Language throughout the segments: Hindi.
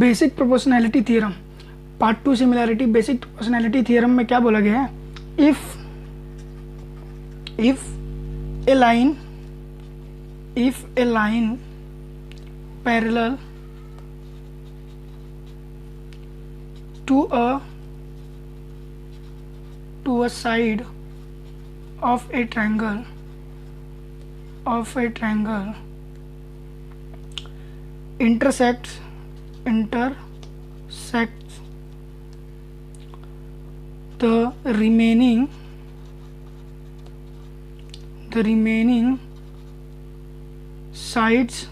Basic proportionality theorem part 2 similarity. Basic proportionality theorem में क्या बोला गया है? If a line parallel to a side of a triangle intersects the remaining sides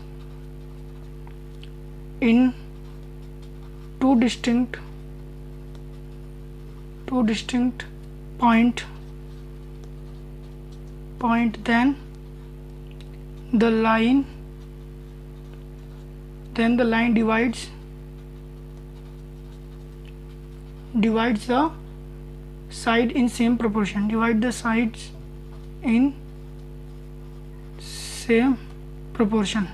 in two distinct point, then the line divides the side in same proportion. Divide the sides in same proportion.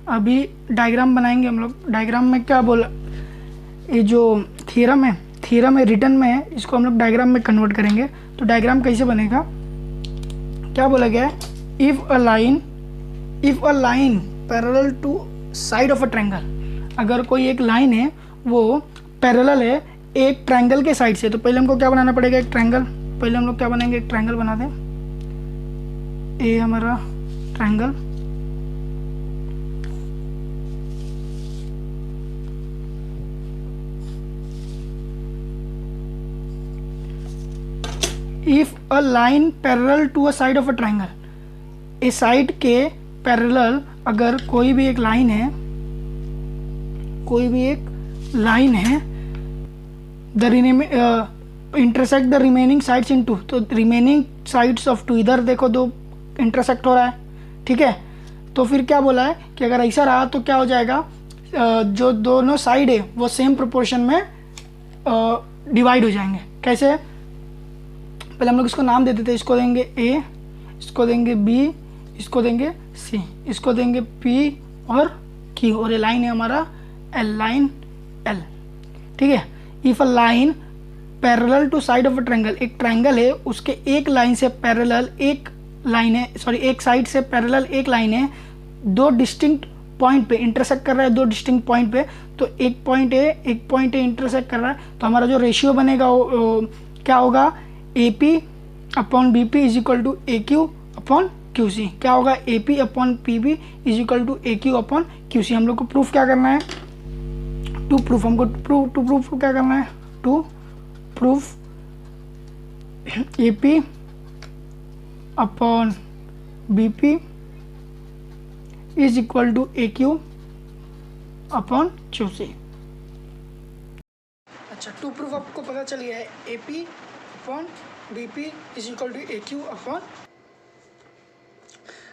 अभी डायग्राम बनाएंगे हम लोग। डायग्राम में क्या बोला, ये जो थ्योरम है रिटन में है, इसको हम लोग डायग्राम में कन्वर्ट करेंगे। तो डायग्राम कैसे बनेगा, क्या बोला गया है? If a line parallel to side of a triangle, अगर कोई एक लाइन है वो पैरेलल है एक ट्रायंगल के साइड से, तो पहले हमको क्या बनाना पड़ेगा? एक ट्रायंगल। पहले हम लोग क्या बनाएंगे? एक ट्रायंगल बना दें। ए हमारा triangle, if a line parallel to a side of a triangle, a side के पैरेलल अगर कोई भी एक लाइन है, the intersect the remaining sides in two, तो रिमेनिंग साइड्स ऑफ टू, इधर देखो दो इंटरसेक्ट हो रहा है, ठीक है। तो फिर क्या बोला है कि अगर ऐसा रहा तो क्या हो जाएगा? जो दोनों साइड है वो सेम प्रोपोर्शन में डिवाइड हो जाएंगे। कैसे? पहले हम लोग इसको नाम देते थे। इसको देंगे ए, इसको देंगे बी, इसको देंगे सी, इसको देंगे पी और क्यू, और ये लाइन है हमारा एल, लाइन एल, ठीक है। If a line parallel to side of a triangle, एक ट्रायंगल है उसके एक लाइन से पैरेलल एक साइड से पैरेलल एक लाइन है, दो डिस्टिंक्ट पॉइंट पे इंटरसेक्ट कर रहा है, दो डिस्टिंक्ट पॉइंट पे, तो एक पॉइंट ए इंटरसेक्ट कर रहा है, तो हमारा जो रेशियो बनेगा वो क्या होगा? A P upon B P is equal to A Q upon Q C. क्या होगा? A P upon P B is equal to A Q upon Q C. हम लोग को प्रूफ क्या करना है? टू प्रूफ क्या करना है? To proof A P upon B P is equal to A Q upon Q C. अच्छा, टू प्रूफ आपको पता चल गया है। A P upon B P is equal to A Q upon,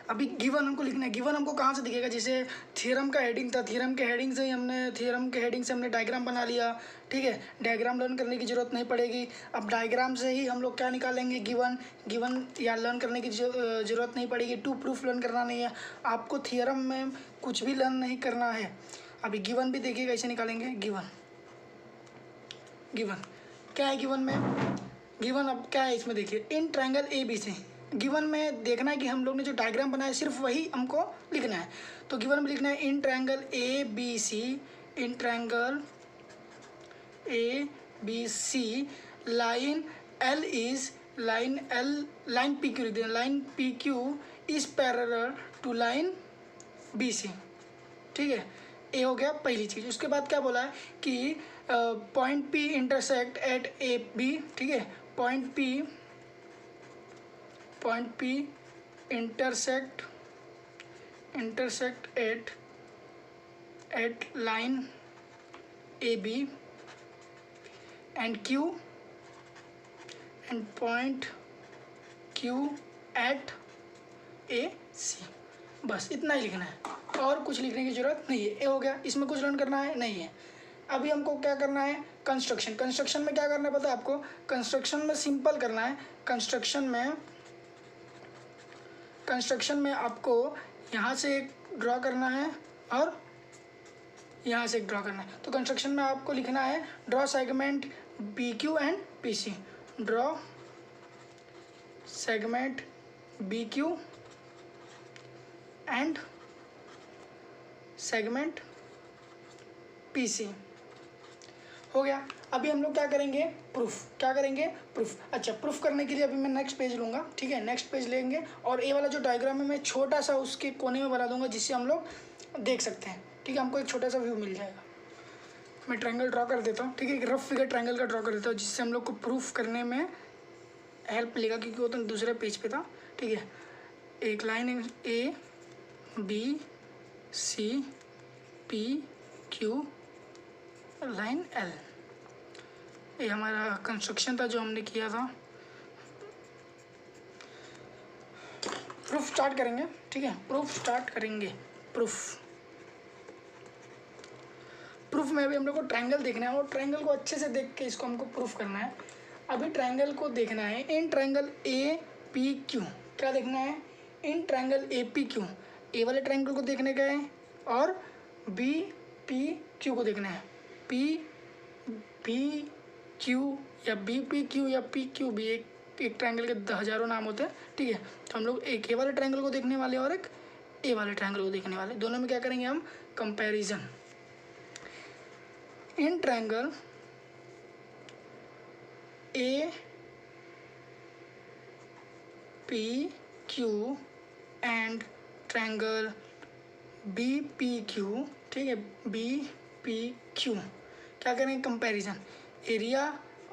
अभी गिवन हमको लिखना है। गिवन हमको कहाँ से दिखेगा? जैसे थ्योरम का हेडिंग था, थ्योरम के हेडिंग से हमने डायग्राम बना लिया, ठीक है। डायग्राम लर्न करने की ज़रूरत नहीं पड़ेगी। अब डायग्राम से ही हम लोग क्या निकालेंगे? गिवन या लर्न करने की ज़रूरत नहीं पड़ेगी। टू प्रूफ लर्न करना नहीं है आपको, थ्योरम में कुछ भी लर्न नहीं करना है। अभी गिवन भी देखिए कैसे निकालेंगे। गिवन क्या है? गिवन अब क्या है इसमें देखिए, in triangle A B C. Given में देखना है कि हम लोग ने जो डायग्राम बनाया सिर्फ वही हमको लिखना है। तो गिवन में लिखना है in triangle A B C, in triangle A B C line P Q लिख देना। Line P Q is parallel to line B C, ठीक है। ए हो गया पहली चीज़। उसके बाद क्या बोला है कि point P intersect at A B, ठीक है। Point P intersect at line A B and Q, and point Q at A C. बस इतना ही लिखना है। और कुछ लिखने की ज़रूरत नहीं है। ये हो गया, इसमें कुछ रन करना है नहीं है। अभी हमको क्या करना है, कंस्ट्रक्शन। कंस्ट्रक्शन में क्या करना है पता है आपको, कंस्ट्रक्शन में सिंपल करना है। कंस्ट्रक्शन में आपको यहाँ से एक ड्रॉ करना है और यहाँ से एक ड्रॉ करना है। तो कंस्ट्रक्शन में आपको लिखना है draw segment B Q and P C, draw segment B Q and segment P C. हो गया। अभी हम लोग क्या करेंगे, प्रूफ। क्या करेंगे, प्रूफ। अच्छा, प्रूफ करने के लिए अभी मैं नेक्स्ट पेज लूँगा, ठीक है, नेक्स्ट पेज लेंगे और ये वाला जो डायग्राम है मैं छोटा सा उसके कोने में बना दूंगा जिससे हम लोग देख सकते हैं, ठीक है, हमको एक छोटा सा व्यू मिल जाएगा। मैं ट्रायंगल ड्रॉ कर देता हूँ, ठीक है, एक रफ फिगर ट्रायंगल का ड्रॉ कर देता हूँ जिससे हम लोग को प्रूफ करने में हेल्प मिलेगा, क्योंकि वो तो दूसरे पेज पे था, ठीक है। एक line A B C P Q line L, ये हमारा कंस्ट्रक्शन था जो हमने किया था। प्रूफ स्टार्ट करेंगे, ठीक है, प्रूफ स्टार्ट करेंगे। प्रूफ में अभी हम लोग को ट्रायंगल देखना है और ट्रायंगल को अच्छे से देख के इसको हमको प्रूफ करना है। अभी ट्रायंगल को देखना है in triangle A P Q. क्या देखना है, in triangle A P Q, A वाले ट्रायंगल को देखने का है और बी पी क्यू को देखना है। पी पी क्यू या बी पी क्यू या पी क्यू भी एक ट्रायंगल के हज़ारों नाम होते हैं, ठीक है। तो हम लोग एक ए वाले ट्रायंगल को देखने वाले और एक ए वाले ट्रायंगल को देखने वाले, दोनों में क्या करेंगे हम, comparison. In triangle A P Q and triangle B P Q, ठीक है, बी पी क्यू, क्या करेंगे, comparison. Area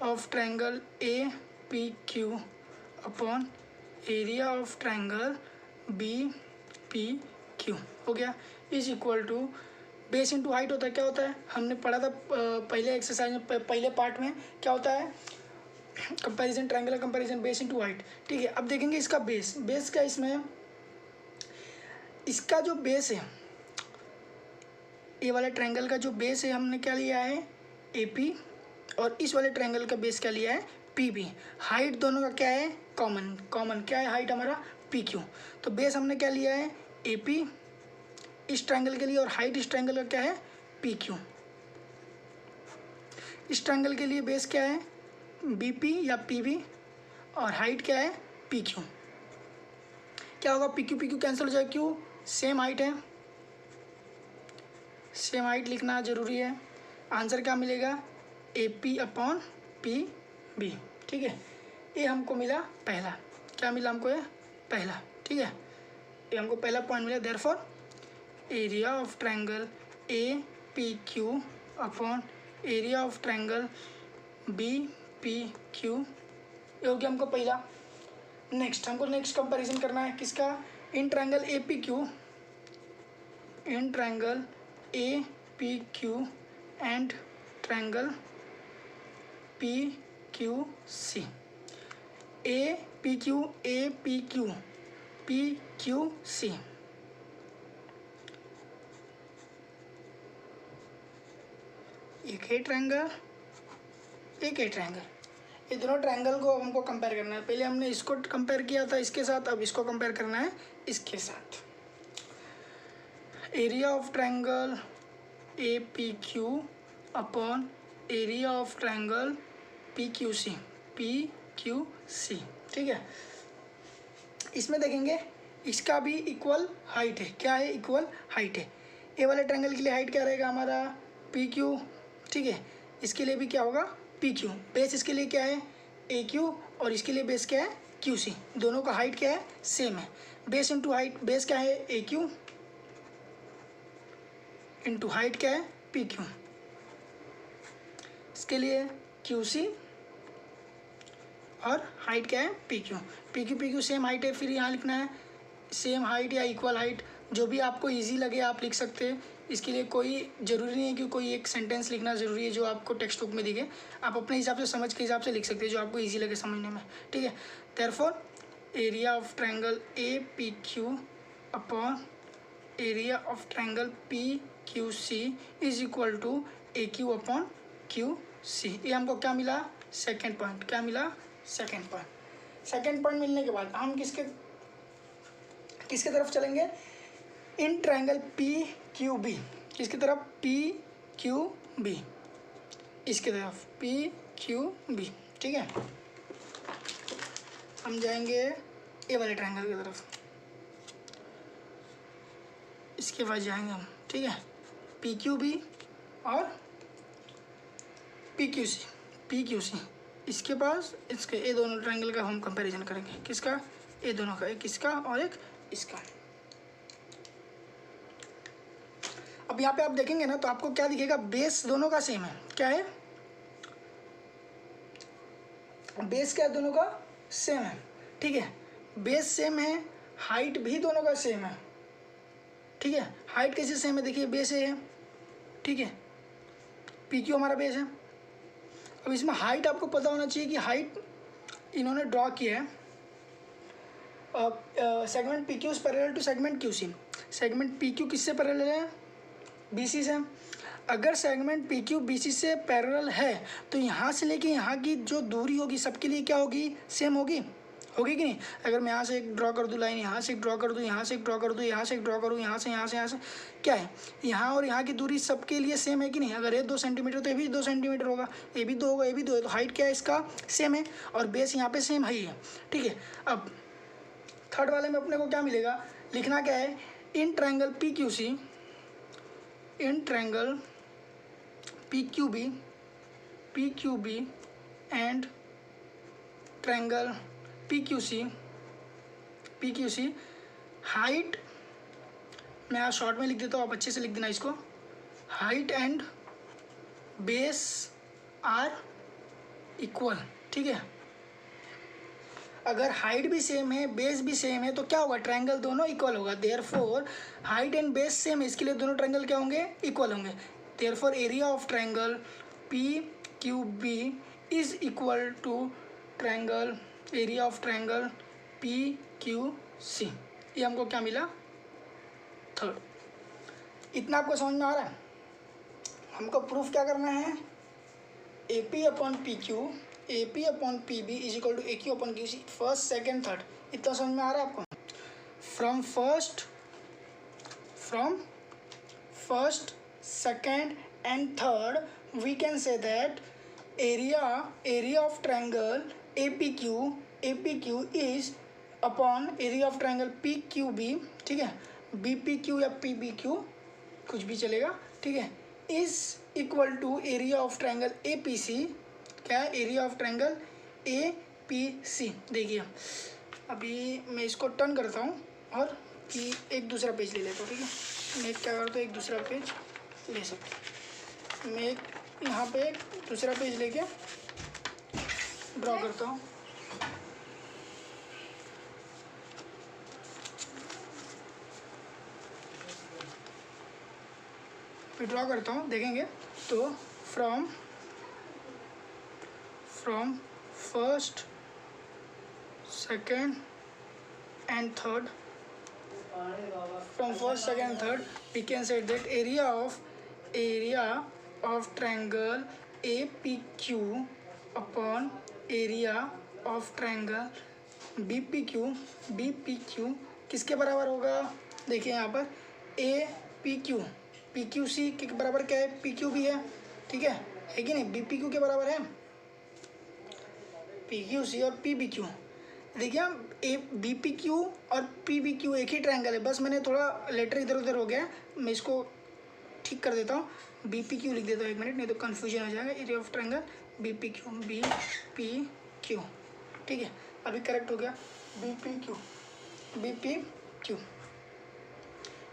of triangle A P Q upon area of triangle B P Q हो गया, is equal to base into height होता है। क्या होता है, हमने पढ़ा था पहले एक्सरसाइज में, पहले पार्ट में क्या होता है, comparison, triangular comparison, base into height, ठीक है। अब देखेंगे इसका बेस का, इसमें इसका जो बेस है, ये वाले ट्रायंगल का जो बेस है हमने क्या लिया है, ए पी, और इस वाले ट्रायंगल का बेस क्या लिया है, पी बी। हाइट दोनों का क्या है, कॉमन क्या है हाइट हमारा, पी क्यू। तो बेस हमने क्या लिया है, ए पी इस ट्रायंगल के लिए, और हाइट इस ट्रायंगल का क्या है, पी क्यू। इस ट्रायंगल के लिए बेस क्या है, बी पी या पी बी, और हाइट क्या है, पी क्यू। क्या होगा, पी क्यू कैंसिल हो जाएगा, क्यों, सेम हाइट है, सेम हाइट लिखना ज़रूरी है। आंसर क्या मिलेगा, A P upon P B, ठीक है। ये हमको मिला पहला, क्या मिला हमको, ये पहला, ठीक है, ये हमको पहला पॉइंट मिला। Therefore area of triangle A P Q upon area of triangle B P Q, ये हो गया हमको पहला। नेक्स्ट हमको नेक्स्ट कंपैरिजन करना है किसका, in triangle A P Q, in triangle A P Q and triangle P Q C. A P Q P Q C, एक है ट्रायंगल, एक है ट्रायंगल, ये दोनों ट्रायंगल को हमको कंपेयर करना है। पहले हमने इसको कंपेयर किया था इसके साथ, अब इसको कंपेयर करना है इसके साथ। Area of triangle A P Q upon area of triangle P Q C, ठीक है। इसमें देखेंगे इसका भी इक्वल हाइट है, क्या है, इक्वल हाइट है। ए वाले ट्रायंगल के लिए हाइट क्या रहेगा हमारा, पी क्यू, ठीक है। इसके लिए भी क्या होगा, पी क्यू। बेस इसके लिए क्या है, ए क्यू, और इसके लिए बेस क्या है, क्यू सी। दोनों का हाइट क्या है, सेम है। बेस इंटू हाइट, बेस क्या है, ए क्यू, इंटू हाइट क्या है, पी क्यू। इसके लिए क्यू सी और हाइट क्या है, पी क्यू सेम हाइट है। फिर यहाँ लिखना है सेम हाइट या इक्वल हाइट, जो भी आपको इजी लगे आप लिख सकते हैं। इसके लिए कोई ज़रूरी नहीं है कि कोई एक सेंटेंस लिखना ज़रूरी है जो आपको टेक्स्ट बुक में दिखे, आप अपने हिसाब से समझ के हिसाब से लिख सकते हैं जो आपको इजी लगे समझने में, ठीक है। Therefore area of triangle A P Q upon area of triangle P Q C is equal to A Q upon Q C. ये हमको क्या मिला? Second point. क्या मिला? Second point. सेकेंड पॉइंट मिलने के बाद हम किसके तरफ चलेंगे? In triangle P Q B. किसकी तरफ? पी क्यू बी, इसकी तरफ पी क्यू बी। ठीक है, हम जाएंगे ए वाले ट्रायंगल की तरफ, इसके बाद जाएंगे हम। ठीक है, पी क्यू बी और P Q C, P Q C इसके पास, इसके ये दोनों ट्रायंगल का हम कंपैरिजन करेंगे। किसका? ये दोनों का, एक इसका और एक इसका। अब यहाँ पे आप देखेंगे ना तो आपको क्या दिखेगा? बेस दोनों का सेम है। क्या है? बेस क्या है? दोनों का सेम है। ठीक है, बेस सेम है, हाइट भी दोनों का सेम है। ठीक है, हाइट कैसे सेम है? देखिए बेस है, ठीक है, पी क्यू हमारा बेस है। अब इसमें हाइट आपको पता होना चाहिए कि हाइट इन्होंने ड्रॉ किया है segment P Q parallel to segment Q C. Segment P Q किससे पैरेलल है? बी सी से। अगर segment P Q B C से पैरेलल है तो यहाँ से लेके यहाँ की जो दूरी होगी सबके लिए क्या होगी? सेम होगी। होगी कि नहीं? अगर मैं यहाँ से एक ड्रॉ कर दूँ लाइन, यहाँ से एक ड्रॉ कर दूँ, यहाँ से एक ड्रॉ कर दूँ, यहाँ से एक ड्रॉ करूँ, यहाँ से क्या है? यहाँ और यहाँ की दूरी सबके लिए सेम है कि नहीं? अगर ये 2 सेंटीमीटर तो ये भी 2 सेंटीमीटर होगा, ये भी 2 होगा, ये भी 2 है, तो हाइट क्या है इसका? सेम है, और बेस यहाँ पे सेम है ही है। ठीक है, अब थर्ड वाले में अपने को क्या मिलेगा? लिखना क्या है? In triangle P Q C, in triangle P Q B and triangle P Q C, height मैं यहाँ शॉर्ट में लिख देता हूँ, आप अच्छे से लिख देना इसको। Height and base are equal. ठीक है, अगर हाइट भी सेम है, बेस भी सेम है, तो क्या होगा? ट्रायंगल दोनों इक्वल होगा। Therefore height and base same है, इसके लिए दोनों ट्रायंगल क्या होंगे? इक्वल होंगे। Therefore area of triangle P Q B is equal to triangle area of triangle P Q C. ये हमको क्या मिला? थर्ड। इतना आपको समझ में आ रहा है? हमको प्रूफ क्या करना है? A P upon P Q, A P upon P B is equal to A Q upon Q C, first second third. इतना समझ में आ रहा है आपको? From first second and third we can say that area of triangle A P Q is upon area of triangle P Q B. ठीक है, बी पी क्यू या पी बी क्यू कुछ भी चलेगा। ठीक है, is equal to area of triangle A P C. क्या है? Area of triangle A P C. देखिए अभी मैं इसको टर्न करता हूँ और कि एक दूसरा पेज ले लेता हूँ। ठीक है, मैं क्या करता हूँ? एक दूसरा पेज ले सकता हूँ। मैं यहाँ पे एक दूसरा पेज लेके ड्रॉ करता हूँ। फिर ड्रॉ करता हूँ, देखेंगे तो from first second and third, we can say that area of triangle APQ upon area of triangle BPQ किसके बराबर होगा? देखिए यहाँ पर APQ PQC के बराबर क्या है? PQ भी है। ठीक है कि नहीं? BPQ के बराबर है PQC और PBQ। देखिए हम BPQ और PBQ एक ही ट्रायंगल है, बस मैंने थोड़ा लेटर इधर उधर हो गया, मैं इसको ठीक कर देता हूँ। BPQ लिख देता हूँ, 1 मिनट, नहीं तो कन्फ्यूजन हो जाएगा। Area of triangle BPQ। ठीक है, अभी करेक्ट हो गया। BPQ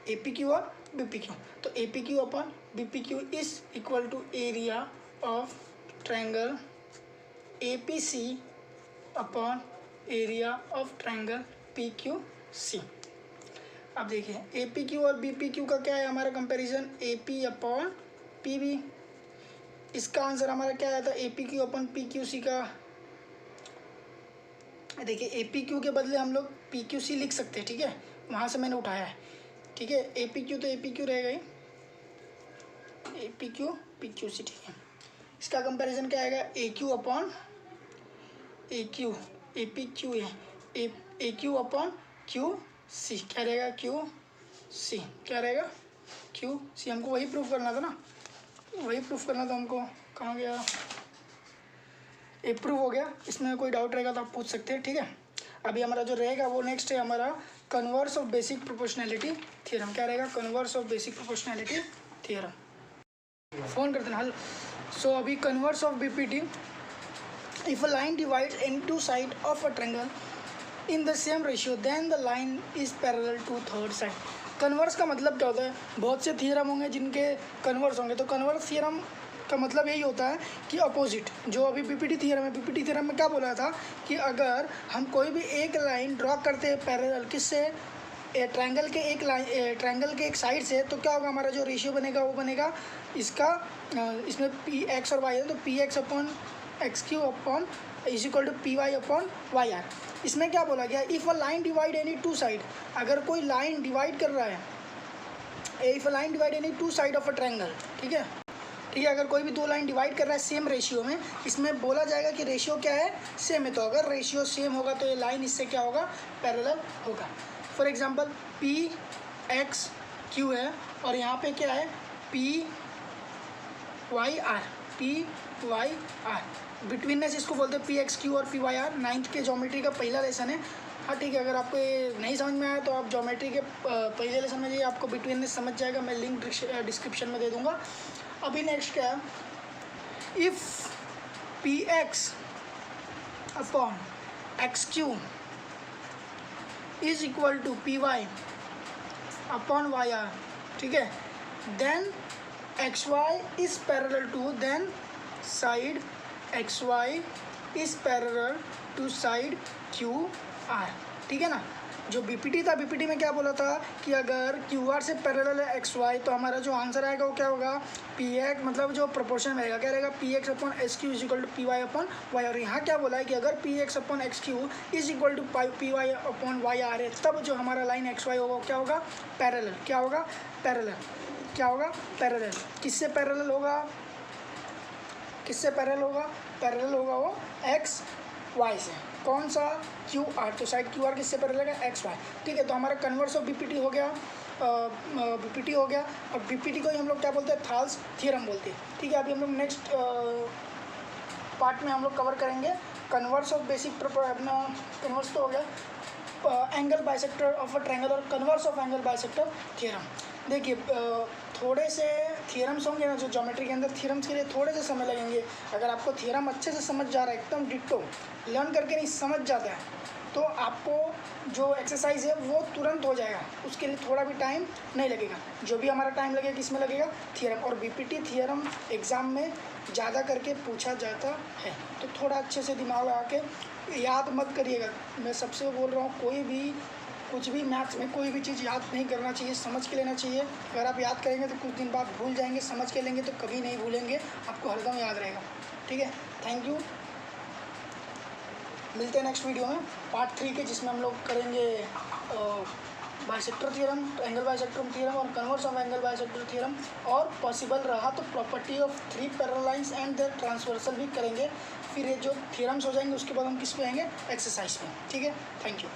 APQ और BPQ। तो APQ upon BPQ is equal to area of triangle APC upon area of triangle PQC। अब देखिए APQ और BPQ का क्या है हमारा कंपैरिजन? AP upon PB। इसका आंसर हमारा क्या आया था? APQ अपॉन PQC का। देखिए APQ के बदले हम लोग PQC लिख सकते हैं। ठीक है, वहाँ से मैंने उठाया है। ठीक है। ए पी क्यू तो ए पी क्यू रहेगा ही, A P Q P Q C, ठीक है। इसका कंपैरिजन क्या आएगा, A Q upon A Q, A P Q है, A Q upon Q C, क्या रहेगा क्यू सी, क्या रहेगा क्यू सी। हमको वही प्रूफ करना था ना, वही प्रूफ करना था हमको। कहाँ गया, ये प्रूफ हो गया। इसमें कोई डाउट रहेगा तो आप पूछ सकते हैं, ठीक है। अभी हमारा जो रहेगा वो नेक्स्ट है हमारा converse of basic proportionality theorem. क्या रहेगा, converse of basic proportionality theorem. फ़ोन करते हैं हल। सो अभी converse of BPT, if a line divides into side of a triangle in the same ratio then the line is parallel to third side. Converse का मतलब क्या होता है, बहुत से थ्योरम होंगे जिनके कन्वर्स होंगे। तो कन्वर्स थ्योरम का मतलब यही होता है कि अपोजिट, जो अभी बीपीटी थ्योरम है, बीपीटी थ्योरम में क्या बोला था कि अगर हम कोई भी एक लाइन ड्रॉ करते हैं पैरेलल, किससे, ट्रायंगल के एक लाइन, ट्रायंगल के एक साइड से, तो क्या होगा, हमारा जो रेशियो बनेगा वो बनेगा इसका, इसमें पी एक्स और वाई है तो P X upon X Q upon is equal to P Y upon Y R. इसमें क्या बोला गया, if a line divide any two side, अगर कोई लाइन डिवाइड कर रहा है, if a line divide any two side of a triangle, ठीक है, ठीक है, अगर कोई भी दो लाइन डिवाइड कर रहा है सेम रेशियो में, इसमें बोला जाएगा कि रेशियो क्या है, सेम है। तो अगर रेशियो सेम होगा तो ये लाइन इससे क्या होगा, पैरेलल होगा। For example P X Q है और यहाँ पे क्या है, P Y R, P Y R, betweenness इसको बोलते हैं, पी एक्स क्यू और पी वाई आर। 9th के ज्योमेट्री का पहला लेसन है। हाँ ठीक है, अगर आपको ये नहीं समझ में आया तो आप ज्योमेट्री के पहले लेसन में जाइए, आपको बिटवीननेस समझ जाएगा। मैं लिंक डिस्क्रिप्शन में दे दूँगा। अभी नेक्स्ट क्या है, if P X upon X Q is equal to P Y upon Y R, ठीक है, then X Y is parallel to, then side X Y is parallel to side Q R, ठीक है ना। जो बीपीटी था, बीपीटी में क्या बोला था कि अगर क्यू आर से पैरेलल है एक्स वाई, तो हमारा जो आंसर आएगा वो क्या होगा, पी एक्स, मतलब जो प्रोपोर्शन रहेगा क्या रहेगा, P X upon X Q is equal to P Y upon Y. और यहाँ क्या बोला है कि अगर P X upon X Q is equal to P Y upon Y R है, तब जो हमारा लाइन एक्स वाई होगा क्या होगा, पैरेलल। क्या होगा, पैरेलल। क्या होगा, पैरेलल। किससे पैरेलल होगा, किससे पैरेलल होगा, पैरेलल होगा वो एक्स वाई से। कौन सा, क्यू आर, तो साइड क्यू आर किससे पैरेलल है, एक्स वाई, ठीक है। तो हमारा कन्वर्स ऑफ बीपीटी हो गया, बीपीटी हो गया। और बीपीटी को ही हम लोग क्या बोलते हैं, थाल्स थ्योरम बोलते हैं, ठीक है। अभी हम लोग नेक्स्ट पार्ट में हम लोग कवर करेंगे कन्वर्स ऑफ बेसिक, अपना कन्वर्स तो हो गया, angle bisector of a triangle और converse of angle bisector theorem. देखिए थोड़े से थ्योरम्स होंगे ना जो ज्योमेट्री के अंदर, थ्योरम्स के लिए थोड़े से समय लगेंगे। अगर आपको थ्योरम अच्छे से समझ जा रहा है, एकदम डिट्टो लर्न करके नहीं समझ जाता है, तो आपको जो एक्सरसाइज है वो तुरंत हो जाएगा, उसके लिए थोड़ा भी टाइम नहीं लगेगा। जो भी हमारा टाइम लगेगा किस में लगेगा, थ्योरम। और बीपीटी थ्योरम एग्ज़ाम में ज़्यादा करके पूछा जाता है, तो थोड़ा अच्छे से दिमाग लगा के याद मत करिएगा। मैं सबसे बोल रहा हूँ, कोई भी कुछ भी मैथ्स में कोई भी चीज़ याद नहीं करना चाहिए, समझ के लेना चाहिए। अगर आप याद करेंगे तो कुछ दिन बाद भूल जाएंगे, समझ के लेंगे तो कभी नहीं भूलेंगे, आपको हरदम याद रहेगा, ठीक है। थैंक यू, मिलते हैं नेक्स्ट वीडियो में पार्ट 3 के, जिसमें हम लोग करेंगे bisector theorem, angle bisector theorem और converse of angle bisector theorem, और पॉसिबल रहा तो property of 3 parallel lines and their transversal भी करेंगे। फिर ये जो थ्योरम्स हो जाएंगे उसके बाद हम किस पे आएंगे, एक्सरसाइज पे, ठीक है। Thank you.